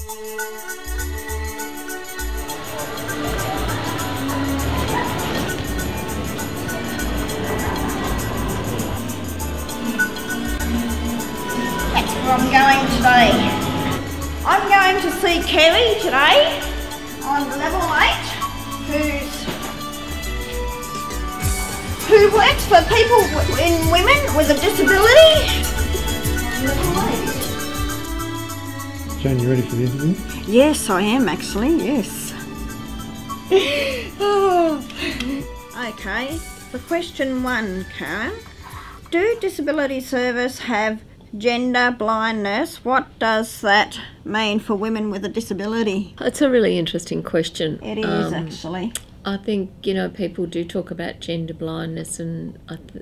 That's where I'm going today. I'm going to see Kerry today on level 8, who works for people in women with a disability. Level 8. Jane, you ready for the interview? Yes, I am actually, yes. Okay, for question 1, Karen. Do disability service have gender blindness? What does that mean for women with a disability? It's a really interesting question. It is actually. I think, people do talk about gender blindness, and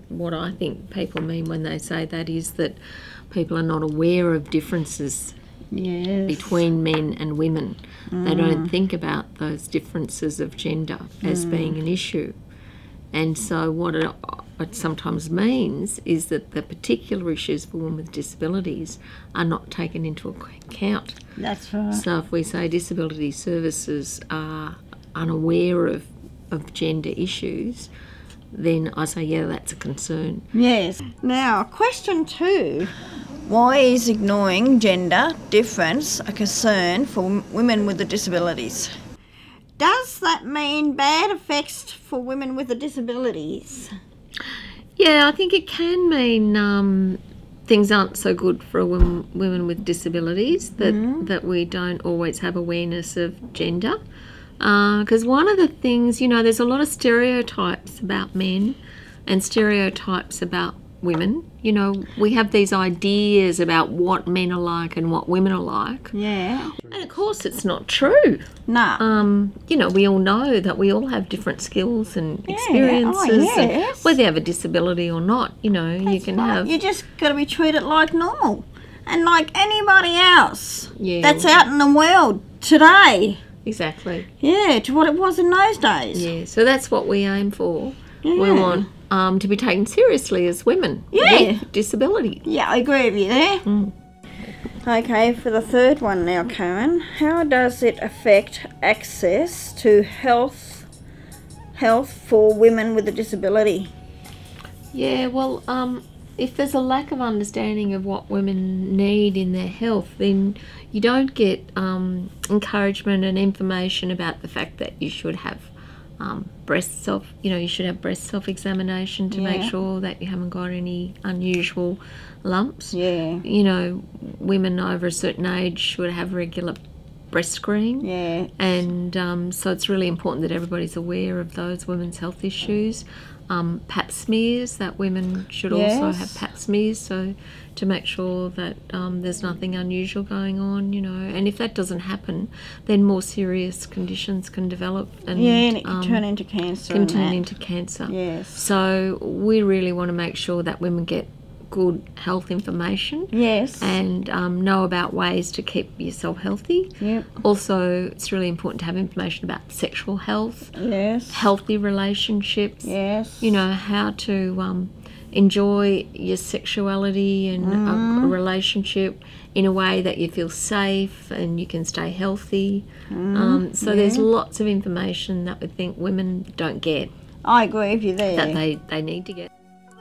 what I think people mean when they say that is that people are not aware of differences between men and women. They don't think about those differences of gender as being an issue. And so what it sometimes means is that the particular issues for women with disabilities are not taken into account. That's right. So if we say disability services are unaware of gender issues, then I say, yeah, that's a concern. Yes. Now, question 2. Why is ignoring gender difference a concern for women with the disabilities? Does that mean bad effects for women with the disabilities? Yeah, I think it can mean things aren't so good for women with disabilities, that we don't always have awareness of gender. Because one of the things, there's a lot of stereotypes about men and stereotypes about women. We have these ideas about what men are like and what women are like. Yeah. And of course it's not true. No. We all know that we all have different skills and experiences. Oh, yes. And whether you have a disability or not, you can have... You just got to be treated like normal and like anybody else that's out in the world today. Exactly. Yeah, to what it was in those days. Yeah, so that's what we aim for. Yeah. We want to be taken seriously as women with disability. Yeah, I agree with you there. Okay, for the third one now, Karen. How does it affect access to health for women with a disability? Yeah, well, if there's a lack of understanding of what women need in their health, then you don't get encouragement and information about the fact that you should have breast self-examination to make sure that you haven't got any unusual lumps. Yeah. Women over a certain age should have regular breast screen. Yeah. And so it's really important that everybody's aware of those women's health issues. Pap smears, that women should also have pap smears, so to make sure that there's nothing unusual going on, and if that doesn't happen, then more serious conditions can develop and it can turn into cancer. Yes. So we really want to make sure that women get good health information. Yes. And know about ways to keep yourself healthy. Yep. Also, it's really important to have information about sexual health. Yes. Healthy relationships. Yes. How to enjoy your sexuality and a relationship in a way that you feel safe and you can stay healthy. So there's lots of information that we think women don't get. I agree with you there. That they need to get.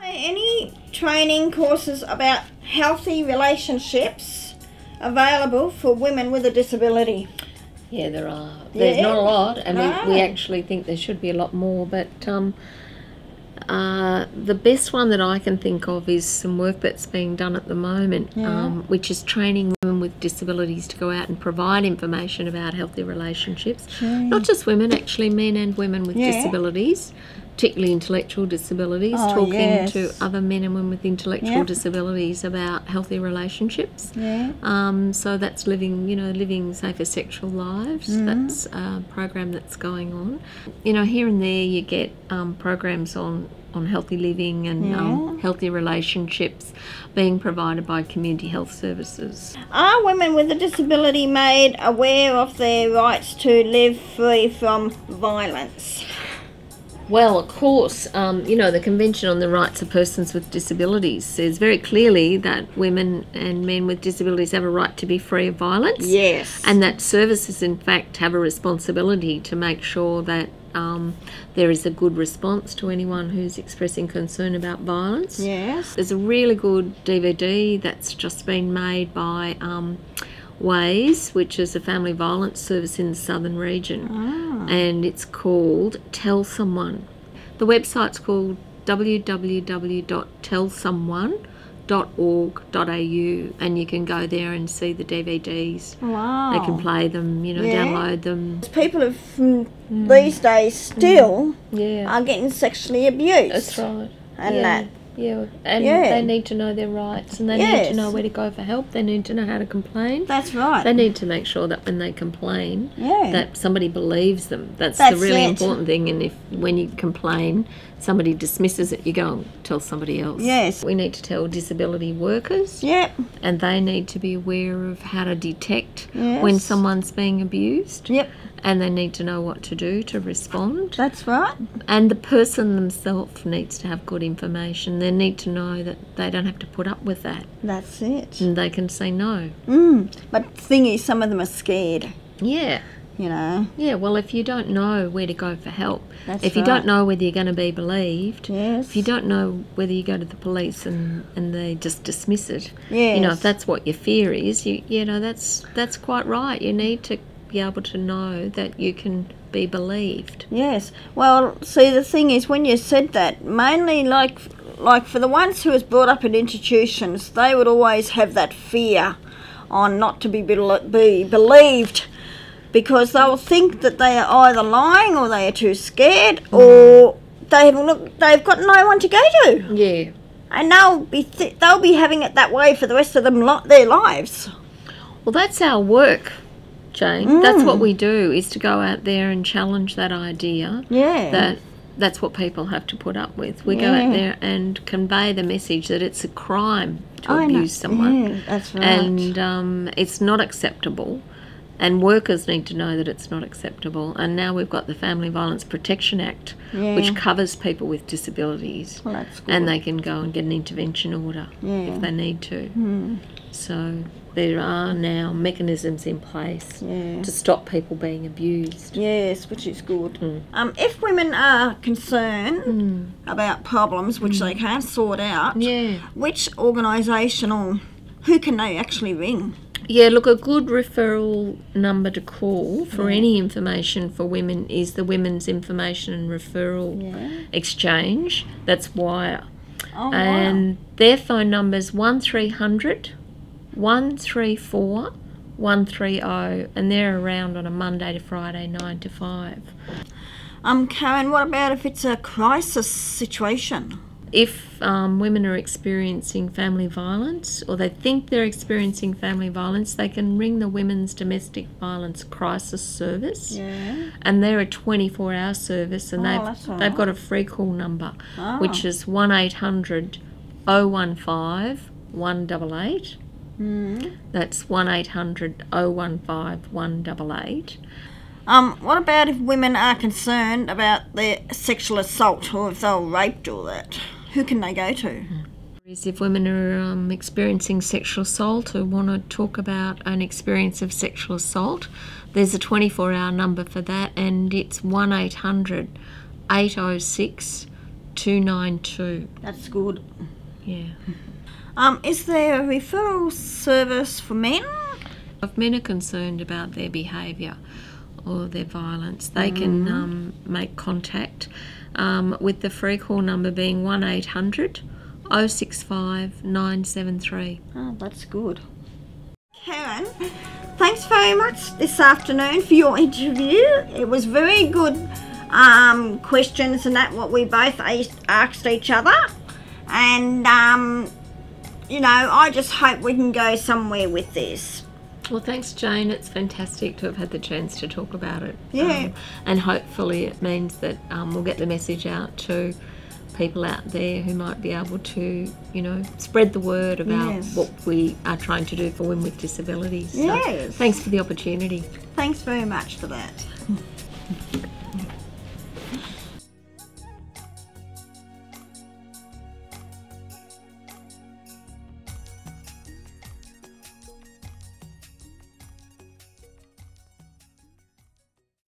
Any training courses about healthy relationships available for women with a disability? Yeah, there are. There's not a lot, and we actually think there should be a lot more, but the best one that I can think of is some work that's being done at the moment, which is training women with disabilities to go out and provide information about healthy relationships. Not just women, actually, men and women with disabilities, particularly intellectual disabilities, talking to other men and women with intellectual disabilities about healthy relationships. So that's living safer sexual lives. That's a program that's going on. Here and there you get programs on healthy living and healthy relationships being provided by community health services. Are women with a disability made aware of their rights to live free from violence? Well, of course, the Convention on the Rights of Persons with Disabilities says very clearly that women and men with disabilities have a right to be free of violence. Yes. And that services, in fact, have a responsibility to make sure that there is a good response to anyone who's expressing concern about violence. Yes. There's a really good DVD that's just been made by Ways, which is a family violence service in the southern region, and it's called Tell Someone. The website's called www.tellsomeone.org.au, and you can go there and see the DVDs. Wow. They can play them, download them. People these days still Yeah, are getting sexually abused. that's right. And yeah. that. Yeah, and Yeah. they need to know their rights, and they need to know where to go for help. They need to know how to complain. That's right. They need to make sure that when they complain, Yeah. that somebody believes them. That's That's the really it. important thing. And if when you complain, somebody dismisses it, you go and tell somebody else. Yes. We need to tell disability workers, Yep. and they need to be aware of how to detect Yes. when someone's being abused. Yep. And they need to know what to do to respond. That's right. And the person themselves needs to have good information. They need to know that they don't have to put up with that, That's it. and they can say no. But the thing is, some of them are scared, Yeah. Yeah, well, if you don't know where to go for help, That's if you right. don't know whether you're going to be believed, Yes. if you don't know whether you go to the police and they just dismiss it, Yes. if that's what your fear is, that's quite right. You need to be able to know that you can be believed. Yes. Well, see, the thing is, when you said that, mainly like for the ones who was brought up in institutions, they would always have that fear on not to be believed, because they'll think that they are either lying or they are too scared, or they've got no one to go to, Yeah. and they'll be having it that way for the rest of their lives. Well, that's our work, Jane. That's what we do, is to go out there and challenge that idea Yeah. that's what people have to put up with. We go out there and convey the message that it's a crime to abuse someone. Yeah, that's right. And it's not acceptable. And workers need to know that it's not acceptable. And now we've got the Family Violence Protection Act, which covers people with disabilities. Well, that's good. And they can go and get an intervention order if they need to. So there are now mechanisms in place to stop people being abused. Yes, which is good. If women are concerned about problems which they can't sort out, which organisation or who can they actually ring? Yeah, look, a good referral number to call for any information for women is the Women's Information and Referral Exchange. That's WIRE. Oh, And their phone number is 1300 134 130, and they're around on a Monday to Friday, 9 to 5. Karen, what about if it's a crisis situation? If women are experiencing family violence, or they think they're experiencing family violence, they can ring the Women's Domestic Violence Crisis Service, and they're a 24-hour service, and they've got a free call number, which is 1800 015 188. That's 1800 015 188. What about if women are concerned about their sexual assault, or if they were raped or that? Who can they go to? If women are experiencing sexual assault or want to talk about an experience of sexual assault, there's a 24-hour number for that, and it's 1800 806 292. That's good. Yeah. Is there a referral service for men? If men are concerned about their behaviour or their violence, they can make contact with the free call number being 1800 065 973. Oh, that's good. Karen, thanks very much this afternoon for your interview. It was very good questions and that what we both asked each other. And, I just hope we can go somewhere with this. Well, thanks, Jane. It's fantastic to have had the chance to talk about it. Yeah. And hopefully it means that we'll get the message out to people out there who might be able to, spread the word about what we are trying to do for women with disabilities. Yes. So thanks for the opportunity. Thanks very much for that.